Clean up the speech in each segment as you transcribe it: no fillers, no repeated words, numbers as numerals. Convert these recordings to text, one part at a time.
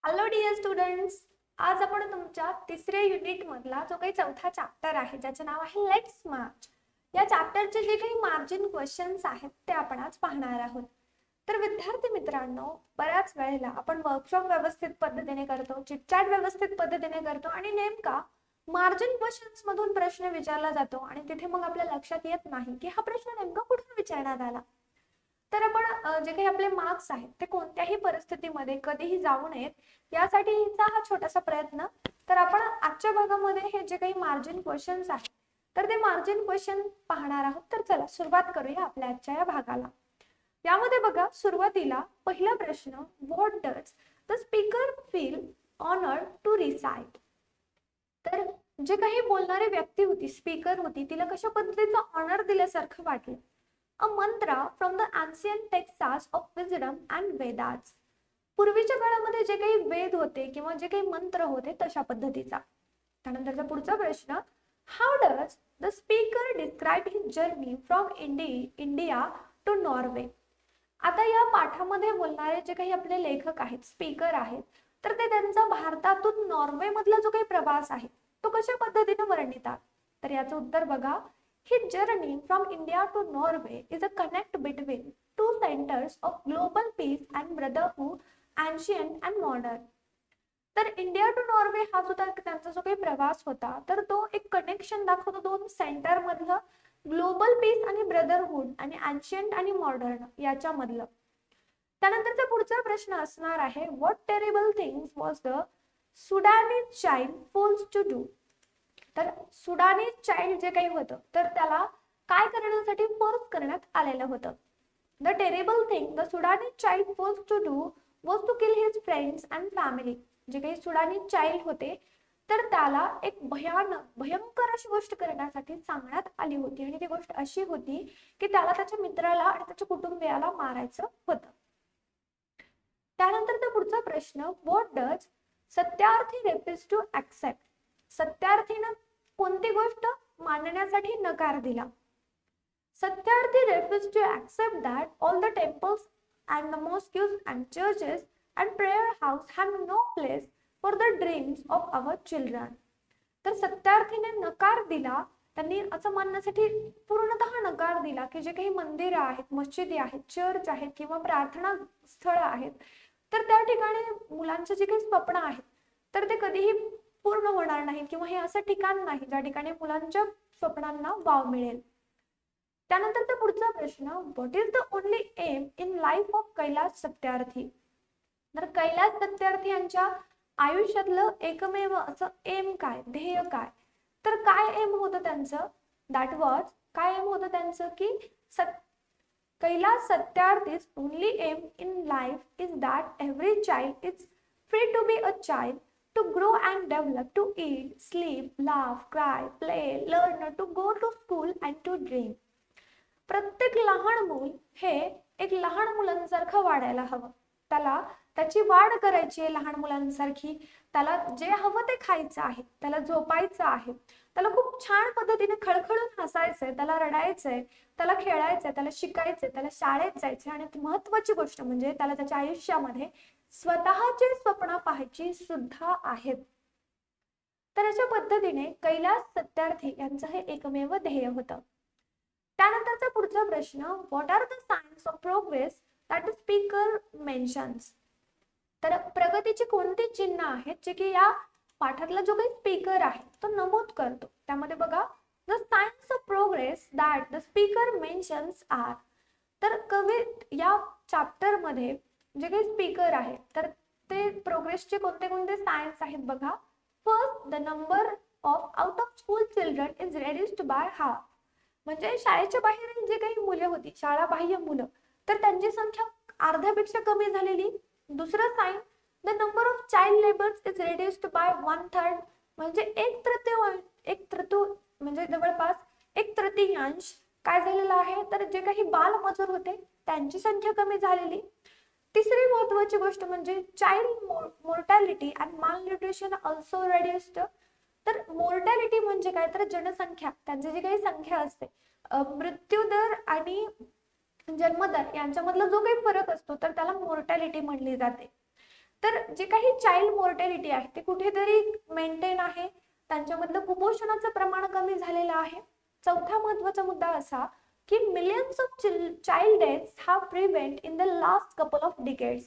Hello dear students. आज आपण तुमच्या तिसऱ्या युनिट मधला जो काही चौथा चॅप्टर आहे ज्याचं नाव आहे लेट्स मार्च, या चॅप्टरचे जे काही मार्जिन क्वेश्चन्स आहेत ते आपण आज पाहणार आहोत. तर विद्यार्थी मित्रांनो, बऱ्याच वेळेला आपण वर्कशॉप व्यवस्थित पद्धतीने करतो, चिटचॅट व्यवस्थित पद्धतीने करतो आणि नेमका मार्जिन क्वेश्चन्स मधून प्रश्न विचारला जातो आणि तिथे मग आपल्या लक्षात येत नाही की हा प्रश्न नेमका कुठून विचारण्यात आला. तर आपण जे काही आपले मार्क्स आहेत ते कोणत्याही परिस्थितीमध्ये कधीही जाऊ नयेत यासाठीचा हा छोटासा प्रयत्न. तर आपण आजच्या भागामध्ये हे जे काही मार्जिन क्वेश्चन्स आहेत तर ते मार्जिन क्वेश्चन पाहणार आहोत. तर चला सुरुवात करूया आपल्या आजच्या या भागाला. यामध्ये बघा, सुरुवातीला पहिला प्रश्न, what does the speaker feel honoured to recite. तर जे काही बोलणारी व्यक्ती होती, स्पीकर होती, तिला कशा पद्धतीचं ऑनर दिल्यासारखं वाटलं. A mantra from the ancient texts of wisdom and Vedas. पूर्वीच्या काळामध्ये जे काही वेद होते किंवा जे काही मंत्र होते तशा पद्धतीचा. त्यानंतरचा पुढचा प्रश्न, how does the speaker describe his journey from India to Norway. आता या पाठामध्ये बोलणारे जे काही आपले लेखक आहेत, स्पीकर आहेत, तर ते त्यांचा भारतातून नॉर्वे मधला जो काही प्रवास आहे तो कशा पद्धतीने वर्णितात. तर याचं उत्तर बघा, his journey from India to Norway is a connect between two centers of global peace and brotherhood, ancient and modern. तर इंडिया टू नॉर्वे हा जो त्यांचा जो काही प्रवास होता तर तो एक कनेक्शन दाखवतो दोन सेंटर मधलं, ग्लोबल पीस आणि ब्रदरहूड आणि एन्शियंट आणि मॉडर्न याच्या मधलं. त्यानंतरचा पुढचा प्रश्न असणार आहे, what terrible things was the Sudanese child forced to do. तर सुडानी चाइल्ड जे काही होतं तर त्याला काय करण्यासाठी फोर्स करण्यात आलेलं होतं. The terrible thing the Sudani child force to do was to kill his friends and family. जे काही सुडानी चाइल्ड होते तर त्याला एक भयंकर अशी गोष्ट करण्यासाठी सांगण्यात आली होती आणि ती गोष्ट अशी होती की त्याला त्याच्या मित्राला आणि त्याच्या कुटुंबियाला मारायचं होतं. त्यानंतरचा पुढचा प्रश्न, what does Satyarthi refuse to accept. सत्यार्थीनं कोणती गोष्ट मानण्यासाठी नकार दिला. Satyarthi refuse to accept that all the temples and the mosques and churches and prayer house have no place for the dreams of our children. तर सत्यार्थीने नकार दिला, त्यांनी असं मानण्यासाठी पूर्णतः नकार दिला की जे काही मंदिरं आहेत, मस्जिदी आहेत, चर्च आहेत किंवा प्रार्थना स्थळ आहेत तर त्या ठिकाणी मुलांचे जे काही स्वप्न आहेत तर ते कधीही पूर्ण होणार नाही किंवा हे असं ठिकाण नाही ज्या ठिकाणी मुलांच्या स्वप्नांना वाव मिळेल. त्यानंतरचा पुढचा प्रश्न, what is the only aim in life of Kailash Satyarthi. तर कैलास सत्यार्थी यांच्या आयुष्यातलं एकमेव असं एम काय, ध्येय काय. तर काय एम होतं त्यांचं, दॅट वॉज, काय एम होतं त्यांचं की Kailash Satyarthi's only aim in life is that every child is free to be a child, to grow and develop, to eat, sleep, laugh, cry, play, learn, to go to school and to dream. प्रत्येक लहान मूल हे एक लहान मुलांसारखं वाढायला हवं, त्याला त्याची वाढ करायची आहे लहान मुलांसारखी, त्याला जे हवं ते खायचं आहे, त्याला झोपायचं आहे, त्याला खूप छान पद्धतीने खळखळून हसायचंय, त्याला रडायचंय, त्याला खेळायचंय, त्याला शिकायचंय, त्याला शाळेत जायचंय आणि महत्वाची गोष्ट म्हणजे त्याला त्याच्या आयुष्यामध्ये स्वतःचे स्वप्न पाहायची सुद्धा आहेत. तर अशा पद्धतीने कैलास सत्यार्थी यांचं हे एकमेव ध्येय होतं. त्यानंतरचा पुढचा प्रश्न, what are the science of progress that speaker mentions. तर प्रगतीची कोणती चिन्ह आहेत जे की या पाठातला जो काही स्पीकर आहे तो नमूद करतो. त्यामध्ये बघा, the science of progress that the speaker mentions are. तर कवी या चॅप्टर मध्ये जे काही स्पीकर आहे तर ते प्रोग्रेसचे कोणते कोणते सायन्स आहेत बघा. First, the number of out of school children is reduced by half. म्हणजे शाळेच्या बाहेर जे काही मुलं होती, शाळा बाह्य मुलं, तर त्यांची संख्या अर्ध्यापेक्षा कमी झालेली. दुसरं sign, the number of child labours is reduced by 1/3. म्हणजे एक तृतीय म्हणजे जवळपास एक तृतीयांश काय झालेलं आहे तर जे काही बालमजूर होते त्यांची संख्या कमी झालेली. तिसरी महत्वाची गोष्ट म्हणजे child mortality and malnutrition also reduced. तर मोर्टॅलिटी म्हणजे काय तर जनसंख्या, त्यांची जी काही संख्या असते, मृत्यूदर आणि जन्मदर यांच्यामधला जो काही फरक असतो तर त्याला मोर्टॅलिटी म्हणली जाते. तर जे काही चाइल्ड मॉर्टॅलिटी आहे ते कुठेतरी मेंटेन आहे, त्यांच्यामधलं कुपोषणाचं प्रमाण कमी झालेलं आहे. चौथा महत्त्वाचा मुद्दा असा की millions of child deaths have prevent in the last couple of decades.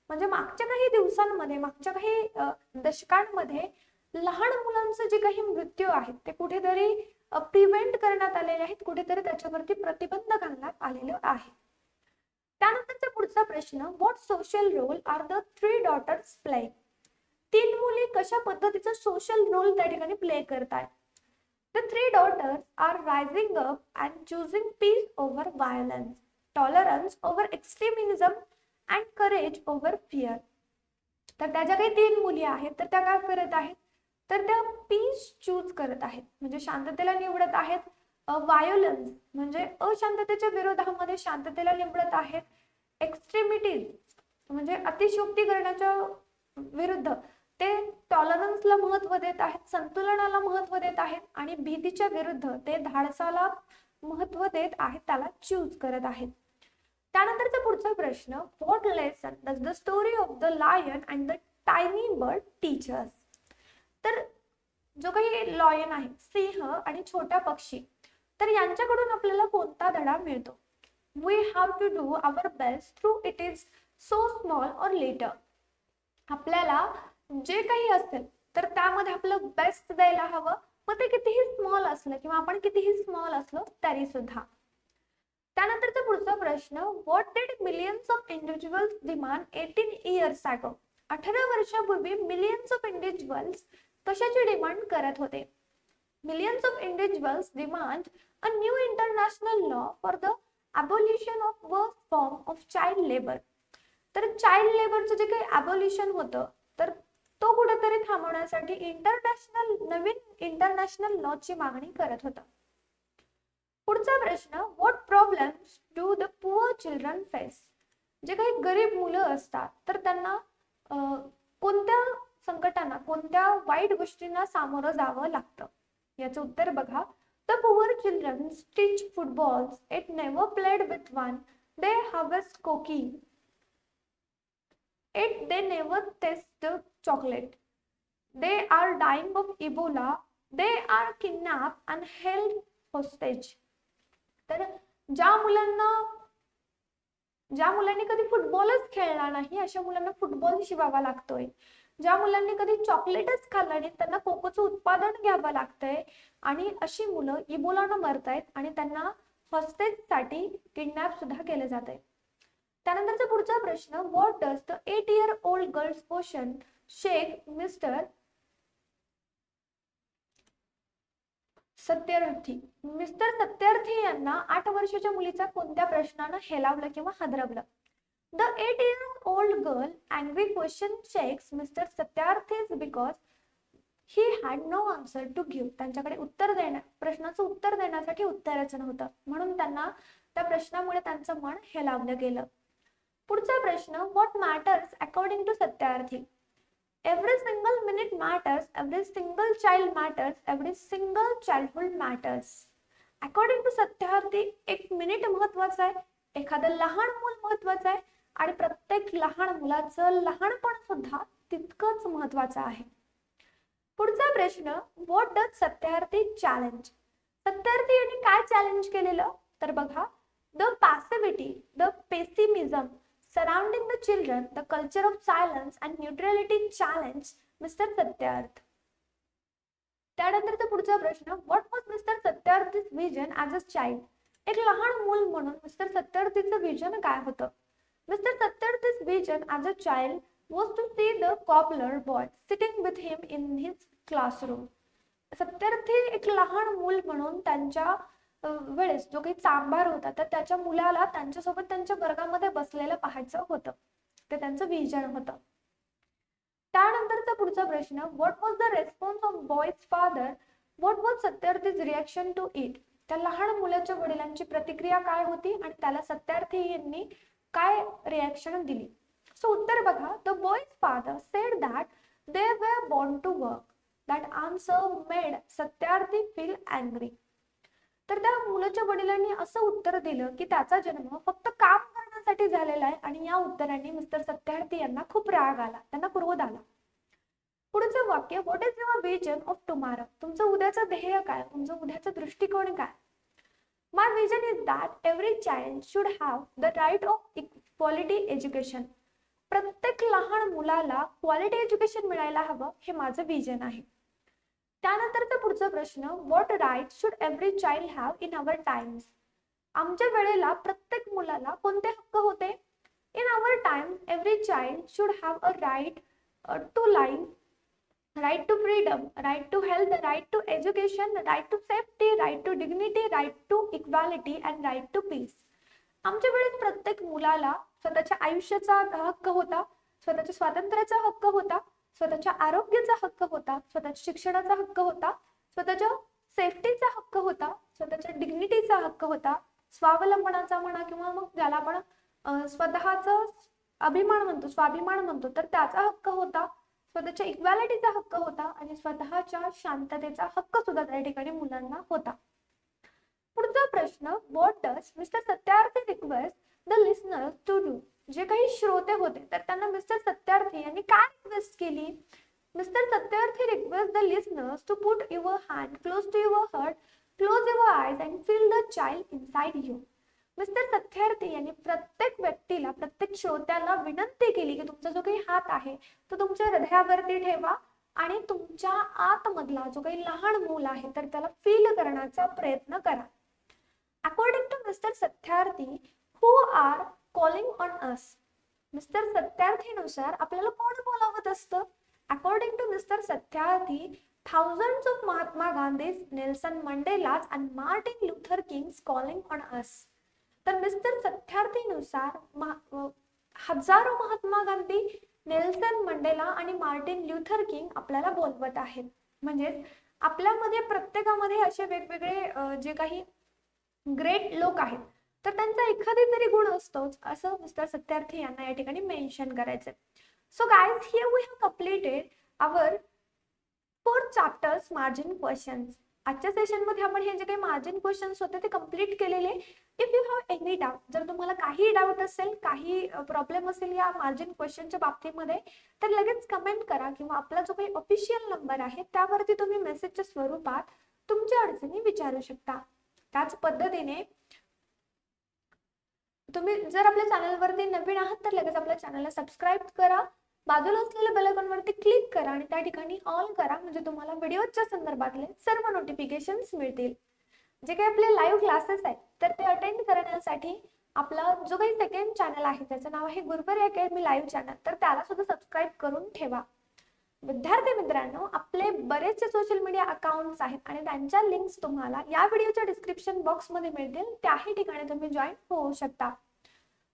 म्हणजे मागच्या काही दिवसांमध्ये, मागच्या काही दशकांमध्ये लहान मुलांचे जे काही मृत्यू आहेत ते कुठेतरी प्रिव्हेंट करण्यात आलेले आहेत, कुठेतरी त्याच्यावरती प्रतिबंध घालण्यात आलेले आहे. त्यानंतरचा पुढचा प्रश्न, what social role are the 3 daughters play. 3 मुली कशा पद्धतीचा सोशल रोल त्या ठिकाणी प्ले करतात. The 3 daughters are rising up and choosing peace over violence, tolerance over extremism and courage over fear. तर त्या ज्या काही 3 मुली आहेत तर त्या काय करत आहेत, तर त्या पीस चूज करत आहेत, म्हणजे शांततेला निवडत आहेत. व्हायोलन्स म्हणजे अशांततेच्या विरोधामध्ये शांततेला निवडत आहेत. एक्स्ट्रीमिटीज म्हणजे अतिशयोक्ती करण्याच्या विरुद्ध ते टॉलरन्सला महत्व देत आहेत, संतुलनाला महत्व देत आहेत, आणि भीतीच्या विरुद्ध ते धाडसाला महत्व देत आहेत, त्याला चूज करत आहेत. त्यानंतरचा पुढचा प्रश्न, what lesson does the story of the lion and the tiny bird teach us. तर जो काही लॉयन आहे, सिंह आणि छोटा पक्षी, तर यांच्याकडून आपल्याला कोणता धडा मिळतो. We have to do our best through it is so small और लिटल. आपल्याला जे काही असेल तर त्यामध्ये आपलं बेस्ट द्यायला हवं, मग ते कितीही स्मॉल असलं किंवा आपण कितीही स्मॉल असलो तरी सुद्धा. त्यानंतरचा पुढचा प्रश्न, what did millions of individuals demand 18 years ago. 18 वर्षापूर्वी मिलियन्स ऑफ इंडिव्हिज्युअल्स कशाची डिमांड करत होते. Millions of individuals demand a new international law for the abolition of worst form of child labour. तर चाइल्ड लेबरचं जे काही अबोलिशन होतं तर तो कुठेतरी थांबवण्यासाठी नवीन इंटरनॅशनल लॉची मागणी करत होता. पुढचा प्रश्न, what problems do the poor children face. जे काही गरीब मुलं असतात तर त्यांना कोणत्या संकटांना, कोणत्या वाईट गोष्टींना सामोरं जावं लागतं. याचं उत्तर बघा. The poor children teach footballs, it never played with one, they harvest कोकी, Yet they never taste the chocolate. They are dying of Ebola. They are kidnapped and held hostage. तर ज्या मुलांनी कधी फुटबॉलच खेळला नाही अशा मुलांना फुटबॉल शिवावा लागतोय. ज्या मुलांनी कधी चॉकलेटच खाल्लं नाही त्यांना कोकोचं उत्पादन घ्यावं लागतंय, आणि अशी मुलं इबोलानं मरतायत आणि त्यांना हॉस्टेजसाठी किडनॅप सुद्धा केलं जातंय. त्यानंतरचा पुढचा प्रश्न, what does the 8-year-old girls question shake mister Satyarthi. Mister Satyarthi यांना 8 वर्षाच्या मुलीचा कोणत्या प्रश्नानं हेलावलं किंवा हादरवलं. The 8-year-old girl angry question shakes mister Satyarthi's because he had no answer to give. त्यांच्याकडे प्रश्नाचं उत्तर देण्यासाठी उत्तरच नव्हतं, म्हणून त्यांना त्या प्रश्नामुळे त्यांचं मन हेलावलं गेलं. पुढचा प्रश्न, what matters according to Satyarthi. Every single minute matters, every single child matters, every single childhood matters. According to Satyarthi एक मिनिट महत्वाचं आहे, एखादं लहान मूल महत्वाचं आहे, आणि प्रत्येक लहान मुलाचं लहानपण सुद्धा तितकंच महत्वाचं आहे. पुढचा प्रश्न, what does Satyarthi challenge. Satyarthi यांनी काय चॅलेंज केलेलं तर बघा. The passivity, the pessimism surrounding the children, the culture of silence and neutrality challenge Mr. Satyarth. त्यानंतरचा पुढचा प्रश्न, what was Mr. Satyarth's vision as a child. एक लहान मूल म्हणून मिस्टर सत्यार्थीचं विजन काय होतं. Mr. Satyarth's vision as a child was to see the cobbler boy sitting with him in his classroom. Satyarthi एक लहान मूल म्हणून त्यांच्या वेळेस जो काही चांभार होता तर त्याच्या मुलाला त्यांच्यासोबत त्यांच्या वर्गामध्ये बसलेलं पाहायचं होतं, ते त्यांचं विजन होतं. त्यानंतरचा पुढचा प्रश्न, what was the response of boy's father, what was Satyarthi's reaction to it. त्या लहान मुलाच्या वडिलांची प्रतिक्रिया काय होती आणि त्याला सत्यार्थी यांनी काय रिॲक्शन दिली. सो उत्तर बघा. The boy's father said that they were born to work. That answer made Satyarthi feel angry. तर त्या मुलाच्या वडिलांनी असं उत्तर दिलं की त्याचा जन्म फक्त काम करण्यासाठी उत्तरांसाठी झालेला आहे आणि या उत्तरांनी मिस्टर सत्यार्थी यांना खूप राग आला, त्यांना क्रोध आला. पुढचं वाक्य, what is your vision of tomorrow? तुमचं उद्याचं ध्येय काय, तुमचं उद्याचं दृष्टिकोन काय? My vision is that every child should have the right of quality education. प्रत्येक लहान मुलाला क्वालिटी एज्युकेशन मिळायला हवं, हे माझं विजन आहे. त्यानंतरचा पुढचा प्रश्न, what right should every child have in our times? आमच्या वेळेला प्रत्येक मुलाला कोणते हक्क होते? In our times every child should have a right to life, right to freedom, right to health, right to education, right to safety, right to dignity, right to equality and right to peace. आमच्या वेळेस प्रत्येक मुलाला स्वतःच्या आयुष्याचा हक्क होता, स्वतःच्या स्वातंत्र्याचा हक्क होता, स्वतःच्या आरोग्याचा हक्क होता, स्वतःच्या शिक्षणाचा हक्क होता, स्वतःच्या सेफ्टीचा हक्क होता, स्वतःच्या डिग्निटीचा हक्क होता, स्वावलंबनाचा म्हणा किंवा मग ज्याला आपण स्वतःचा अभिमान म्हणतो, स्वाभिमान म्हणतो, तर त्याचा हक्क होता, स्वतःच्या इक्वॅलिटीचा हक्क होता आणि स्वतःच्या शांततेचा हक्क सुद्धा त्या ठिकाणी मुलांना होता. पुढचा प्रश्न, what does mister Satyarthi request the listeners to do? जे काही श्रोते होते तर त्यांना मिस्टर सत्यार्थी यांनी काय रिक्वेस्ट केली? Mister Satyarthi request the listeners to put your hand close to your heart, close your eyes and feel the child inside you. Mister Satyarthi यांनी प्रत्येक व्यक्तीला, प्रत्येक श्रोत्याला विनंती केली की तुमचा जो काही हात आहे तो तुमच्या हृदयावरती ठेवा आणि तुमच्या आतमधला जो काही लहान मूल आहे तर त्याला फील करण्याचा प्रयत्न करा. According to mister Satyarthi, who are calling on us? Mister सत्यार्थीनुसार आपल्याला कोण बोलावत असतं? According to mister Satyarthi, thousands of Mahatma Gandhis, Nelson Mandelas and Martin Luther King's calling on us. तर मिस्टर सत्यार्थीनुसार हजारो महात्मा गांधी, नेल्सन मंडेला आणि मार्टिन ल्युथर किंग आपल्याला बोलवत आहेत. म्हणजे आपल्यामध्ये प्रत्येकामध्ये असे वेगवेगळे जे काही ग्रेट लोक आहेत तर त्यांचा एखादी तरी गुण असतोच, असं मिस्टर सत्यार्थी यांना या ठिकाणी मेन्शन करायचं. So guys, here we have completed our 4 chapters margin questions. आजच्या सेशन मध्ये आपण हे जे काही मार्जिन क्वेश्चन्स होते ते कंप्लीट केलेले. If you have any doubt, जर तुम्हाला काही डाऊट असेल, काही प्रॉब्लेम असेल या मार्जिन क्वेश्चनच्या बाबतीमध्ये, तर लगेच कमेंट करा किंवा आपला जो काही ऑफिशियल नंबर आहे त्यावरती तुम्ही मेसेजच्या स्वरूपात तुमच्या अडचणी विचारू शकता. त्याच पद्धतीने तुम्ही जर आपल्या चॅनलवरती नवीन आहात तर लगेच आपल्या चॅनलला सबस्क्राईब करा, बाजूला असलेल्या बेल आयकॉनवरती क्लिक करा आणि त्या ठिकाणी ऑल करा, म्हणजे तुम्हाला व्हिडिओच्या संदर्भातले सर्व नोटिफिकेशन्स मिळतील. जे काही आपले लाईव्ह क्लासेस आहेत तर ते अटेंड करण्यासाठी आपला जो काही सेकंड चॅनल आहे त्याचं नाव आहे गुरुवर्य अकॅडमी लाईव्ह चॅनल, तर त्याला सुद्धा सबस्क्राईब करून ठेवा. विद्यार्थी मित्रांनो, आपले बरेचसे सोशल मीडिया अकाउंट्स आहेत आणि त्यांच्या लिंक्स तुम्हाला या व्हिडिओच्या डिस्क्रिप्शन बॉक्समध्ये मिळतील, त्याही ठिकाणी तुम्ही जॉईन होऊ शकता.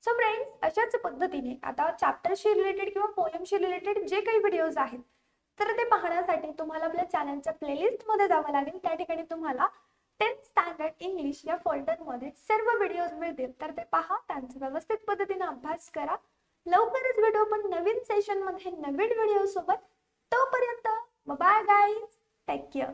सो फ्रेंड्स, अशाच पद्धतीने आता चॅप्टरशी रिलेटेड किंवा पोएमशी रिलेटेड जे काही व्हिडिओज आहेत तर ते पाहण्यासाठी तुम्हाला आपल्या चॅनलच्या प्लेलिस्ट मध्ये जावं लागेल. त्या ठिकाणी तुम्हाला 10th स्टँडर्ड इंग्लिश या फोल्डरमध्ये सर्व व्हिडिओज मिळतील, तर ते पहा, त्यांचा व्यवस्थित पद्धतीने अभ्यास करा. लवकरच भेटू आपण नवीन सेशन मध्ये नवीन व्हिडिओ सोबत. तोपर्यंत बाय गाईज, टेक केअर.